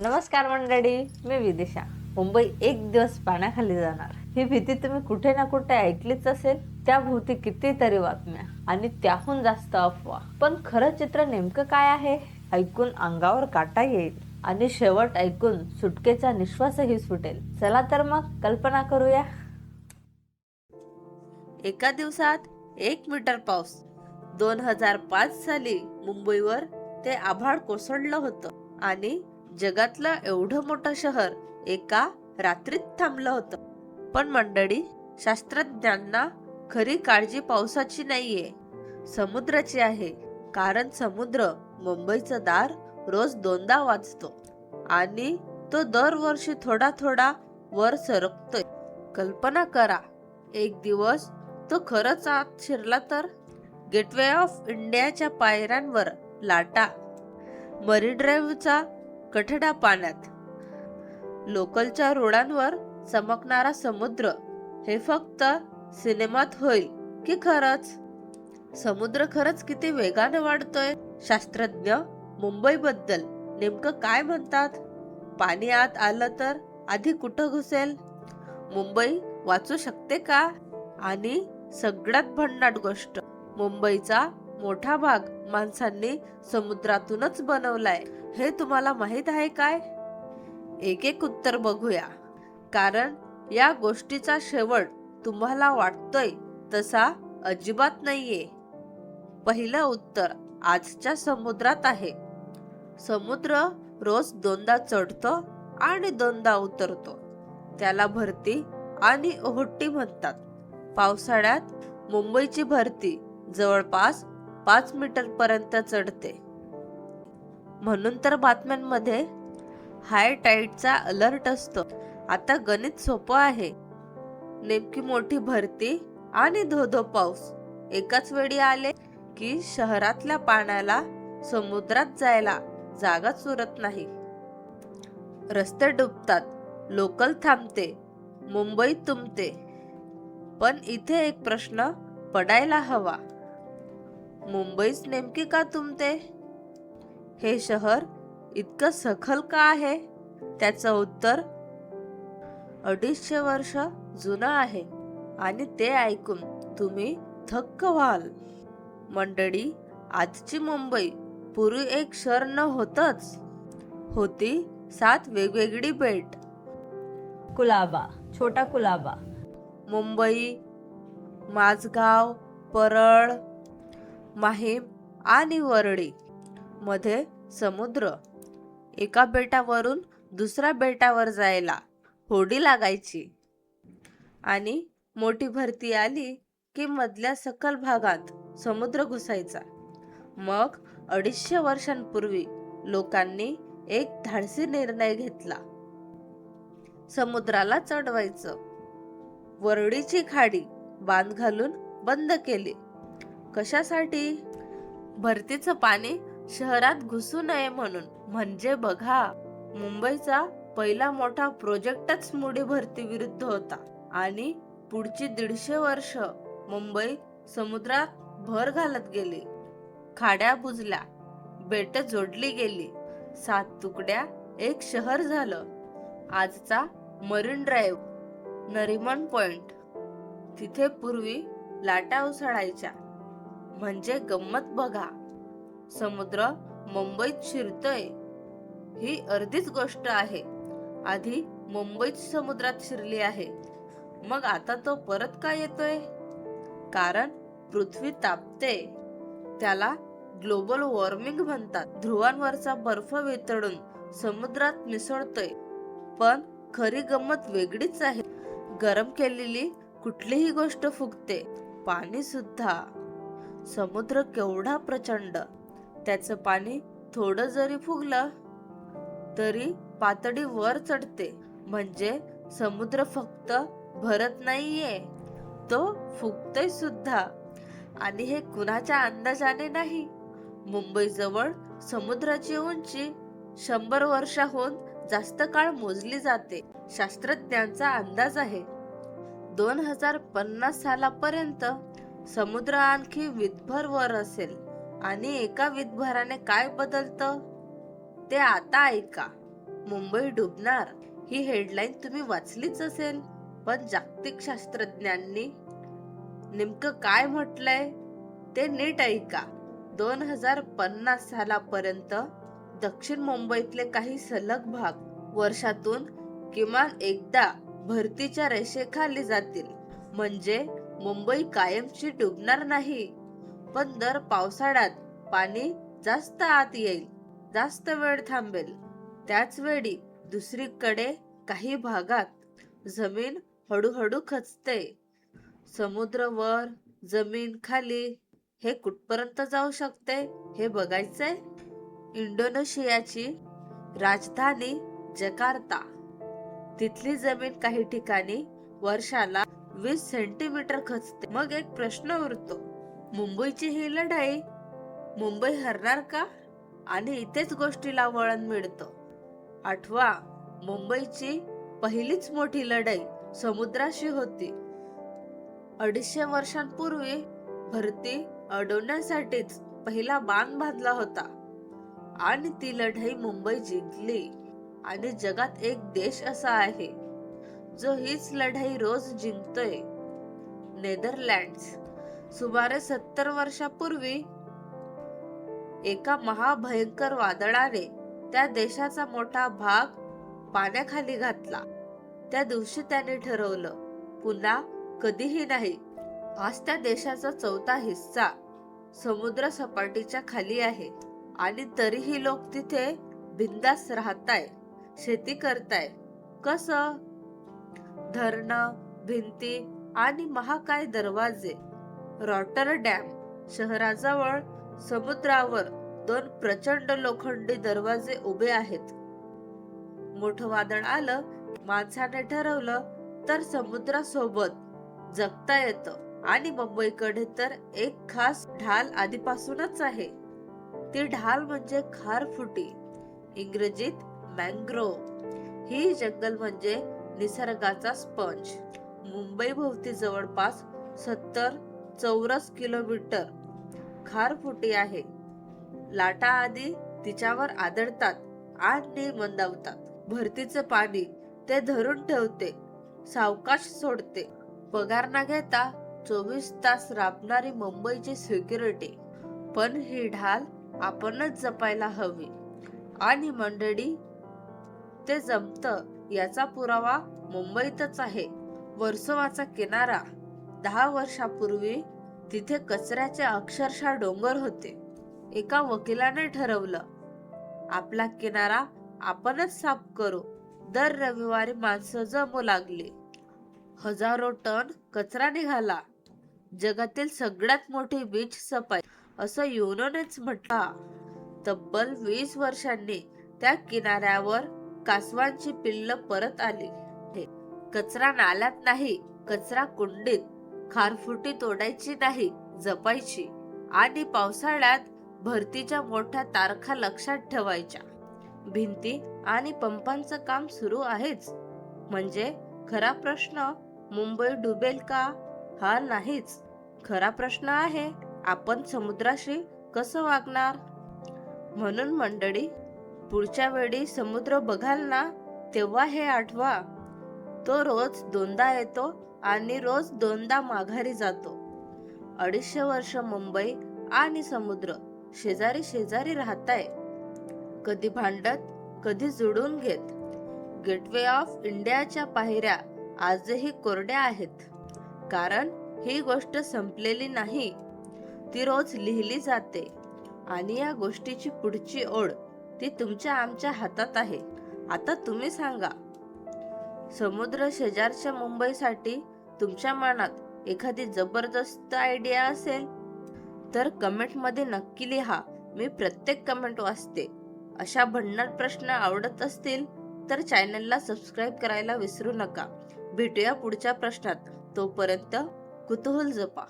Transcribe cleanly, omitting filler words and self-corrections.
नमस्कार मंडळी, मी विदिशा. मुंबई एक दिवस पाण्याखाली जाणार ही भीती तुम्ही कुठे ना कुठे ऐकलीच असेल. त्या भोवती कितीतरी बातम्या आणि त्याहून जास्त अफवा. पण खरं चित्र नेमकं काय आहे ऐकून अंगावर काटा येईल आणि शेवट ऐकून सुटकेचा निश्वासही सुटेल. चला तर मग कल्पना करूया. एका दिवसात 1 मीटर पाऊस. 2005 साली मुंबईवर ते आभाळ कोसळलं होतं आणि जगातलं एवढं मोठं शहर एका रात्रीत थांबलं होतं. पण मंडळी, शास्त्रज्ञांना खरी काळजी पावसाची नाहीये, समुद्राची आहे. कारण समुद्र मुंबईचं दार रोज 2दा वाजतो आणि तो दरवर्षी थोडा थोडा वर सरकतोय. कल्पना करा, एक दिवस तो खरंच आत शिरला तर? गेटवे ऑफ इंडियाच्या पायऱ्यांवर लाटा, मरीन ड्राईव्हचा कठडा पाण्यात, लोकलच्या रोडांवर चमकणारा समुद्र. हे फक्त सिनेमात होईल की खरंच? समुद्र खरंच किती वेगाने वाढतोय? शास्त्रज्ञ मुंबईबद्दल नेमकं काय म्हणतात? पाणी आत आलं तर आधी कुठं घुसेल? मुंबई वाचू शकते का? आणि सगळ्यात भन्नाट गोष्ट, मुंबईचा मोठा भाग माणसांनी समुद्रातूनच बनवलाय. हे तुम्हाला माहित आहे काय? एक एक उत्तर बघूया, कारण या गोष्टीचा शेवट तुम्हाला वाटतोय तसा अजिबात नाहीये. पहिलं उत्तर आजच्या समुद्रात आहे. समुद्र रोज 2दा चढतो आणि 2दा उतरतो. त्याला भरती आणि ओहोटी म्हणतात. पावसाळ्यात मुंबईची भरती जवळपास 5 मीटर पर्यंत चढते. म्हणून तर बातम्यांमध्ये हाय टाईडचा अलर्ट असतो. आता गणित सोपं आहे. नेमकी मोठी भरती आणि धोधो पाऊस एकाच वेळी आले की शहरातल्या पाण्याला समुद्रात जायला जागाच उरत नाही. रस्ते डुबतात, लोकल थांबते, मुंबई तुंबते. पण इथे एक प्रश्न पडायला हवा, मुंबईच नेमकी का तुंबते? हे शहर इतकं सखल का आहे? त्याचं उत्तर 250 वर्ष जुनं आहे आणि ते ऐकून तुम्ही थक्क व्हाल. मंडळी, आजची मुंबई पूर्वी एक शहर न होतच. होती 7 वेगवेगळी बेट. कुलाबा, छोटा कुलाबा, मुंबई, माझगाव, परळ, माहीम आणि वरळी. मध्ये समुद्र. एका बेटावरून दुसऱ्या बेटावर जायला होडी लागायची आणि मोठी भरती आली की मधल्या सखल भागात समुद्र घुसायचा. मग 250 वर्षांपूर्वी लोकांनी एक धाडसी निर्णय घेतला, समुद्राला चढवायचं. वरळीची खाडी बांध घालून बंद केली. कशासाठी? भरतीचं पाणी शहरात घुसू नये म्हणून. म्हणजे बघा, मुंबईचा पहिला मोठा प्रोजेक्टच मोठी भरती विरुद्ध होता आणि पुढची 150 वर्ष मुंबई समुद्रात भर घालत गेली. खाड्या बुजल्या, बेट जोडली गेली, 7 तुकड्या एक शहर झालं. आजचा मरीन ड्राईव्ह, नरिमन पॉइंट, तिथे पूर्वी लाटा उसळायच्या. म्हणजे गंमत बघा, समुद्र मुंबईत शिरतोय ही अर्धीच गोष्ट आहे. आधी मुंबईत समुद्रात शिरली आहे, मग आता तो परत का येतोय? कारण पृथ्वी तापते. त्याला ग्लोबल वॉर्मिंग म्हणतात. ध्रुवांवरचा बर्फ वितळून समुद्रात मिसळतोय. पण खरी गंमत वेगळीच आहे. गरम केलेली कुठलीही गोष्ट फुगते, पाणी सुद्धा. समुद्र केवढा प्रचंड, त्याचं पाणी थोडं जरी फुगलं तरी पातळी वर चढते. म्हणजे समुद्र फक्त भरत नाहीये, तो फुगतोय सुद्धा. आणि हे कुणाच्या अंदाजाने नाही. मुंबई जवळ समुद्राची उंची 100 वर्षाहून जास्त काळ मोजली जाते. शास्त्रज्ञांचा अंदाज आहे 2050 सालापर्यंत समुद्र आणखी विदभर वर असेल. आणि एका विदभराने काय बदलतं ते आता ऐका. मुंबई डुबणार ही हेडलाईन तुम्ही वाचलीच असेल, पण जागतिक शास्त्रज्ञांनी नेमकं काय म्हटलंय ते नीट ऐका. 2050 सालापर्यंत दक्षिण मुंबईतले काही सलग भाग वर्षातून किमान एकदा भरतीच्या रेषेखाली जातील. म्हणजे मुंबई कायमची डुबणार नाही, पण दर पावसाळ्यात पाणी जास्त आत येईल, जास्त वेळ थांबेल. त्याच वेळी दुसरीकडे काही भागात जमीन हळूहळू खचते. समुद्र वर, जमीन खाली, हे कुठपर्यंत जाऊ शकते हे बघायचंय. इंडोनेशियाची राजधानी जकार्ता, तिथली जमीन काही ठिकाणी वर्षाला 20 सेंटीमीटर खचते. मग एक प्रश्न उरतो, मुंबईची ही लढाई मुंबई हरणार का? आणि इथेच गोष्टीला वळण मिळतं. आठवा, मुंबईची पहिलीच मोठी लढाई समुद्राशी होती. 250 वर्षांपूर्वी भरती अडवण्यासाठीच पहिला बांध बांधला होता आणि ती लढाई मुंबई जिंकली. आणि जगात एक देश असा आहे जो हीच लढाई रोज जिंकतोय, नेदरलँड्स. सुमारे 70 वर्षापूर्वी एका महाभयंकर वादळाने त्या देशाचा मोठा भाग पाण्याखाली घातला. त्या दिवशी त्याने ठरवलं, पुन्हा कधीही नाही. आज त्या देशाचा 1/4 हिस्सा समुद्र सपाटीच्या खाली आहे आणि तरीही लोक तिथे बिंदास राहताय, शेती करताय. कसं? धरणं, भिंती आणि महाकाय दरवाजे. रॉटरडॅम शहराजवळ समुद्रावर 2 प्रचंड लोखंडी दरवाजे उभे आहेत. मोठं वादळ आलं, माणसाने ठरवलं तर समुद्रासोबत जगता येतं. आणि मुंबईकडे तर एक खास ढाल आधीपासूनच आहे. ती ढाल म्हणजे खारफुटी, इंग्रजीत मॅंग्रोव्ह. ही जंगल म्हणजे निसर्गाचा स्पंज. मुंबई भोवती जवळपास 70 चौरस किलोमीटर खारफुटी आहे. लाटा आधी तिच्यावर आदळतात आणि मंदावतात. भरतीचं पाणी ते धरून ठेवते, सावकाश सोडते. पगार न घेता 24 तास राबणारी मुंबईची सिक्युरिटी. पण ही ढाल आपणच जपायला हवी. आणि मंडळी, ते जमतं याचा पुरावा मुंबईतच आहे. वर्सोवाचा किनारा. 10 वर्षापूर्वी तिथे कचऱ्याचे अक्षरशः डोंगर होते. एका वकिलाने ठरवलं, आपला किनारा आपणच साफ करू. दर रविवारी माणसं जमू लागली. हजारो टन कचरा निघाला. जगातील सगळ्यात मोठी बीच सफाई असं युनोनेच म्हटलं. तब्बल 20 वर्षांनी त्या किनाऱ्यावर कासवांची पिल्ल परत आली. कचरा नाल्यात नाही, कचरा कुंडीत. खारफुटी तोडायची नाही, जपायची. आणि पावसाळ्यात भरतीच्या मोठ्या तारखा लक्षात ठेवायच्या. भिंती आणि पंपांचं काम सुरू आहेच. म्हणजे खरा प्रश्न मुंबई डुबेल का हा नाहीच. खरा प्रश्न आहे, आपण समुद्राशी कसं वागणार. म्हणून मंडळी, पुढच्या वेळी समुद्र बघाल ना, तेव्हा हे आठवा, तो रोज 2दा येतो आणि रोज 2दा माघारी जातो. 250 वर्ष मुंबई आणि समुद्र शेजारी शेजारी राहताय. कधी भांडत, कधी जुळून घेत. गेटवे ऑफ इंडियाच्या पायऱ्या आजही कोरड्या आहेत. कारण ही गोष्ट संपलेली नाही, ती रोज लिहिली जाते. आणि या गोष्टीची पुढची ओळ ती तुमच्या आमच्या हातात आहे. आता तुम्ही सांगा, समुद्र शेजारच्या मुंबईसाठी तुमच्या मनात एखादी जबरदस्त आयडिया असेल तर कमेंट मध्ये नक्की लिहा. मी प्रत्येक कमेंट वाचते. अशा भन्नाट प्रश्न आवडत असतील तर चॅनलला सबस्क्राईब करायला विसरू नका. भेटूया पुढच्या प्रश्नात. तोपर्यंत कुतूहल जपा.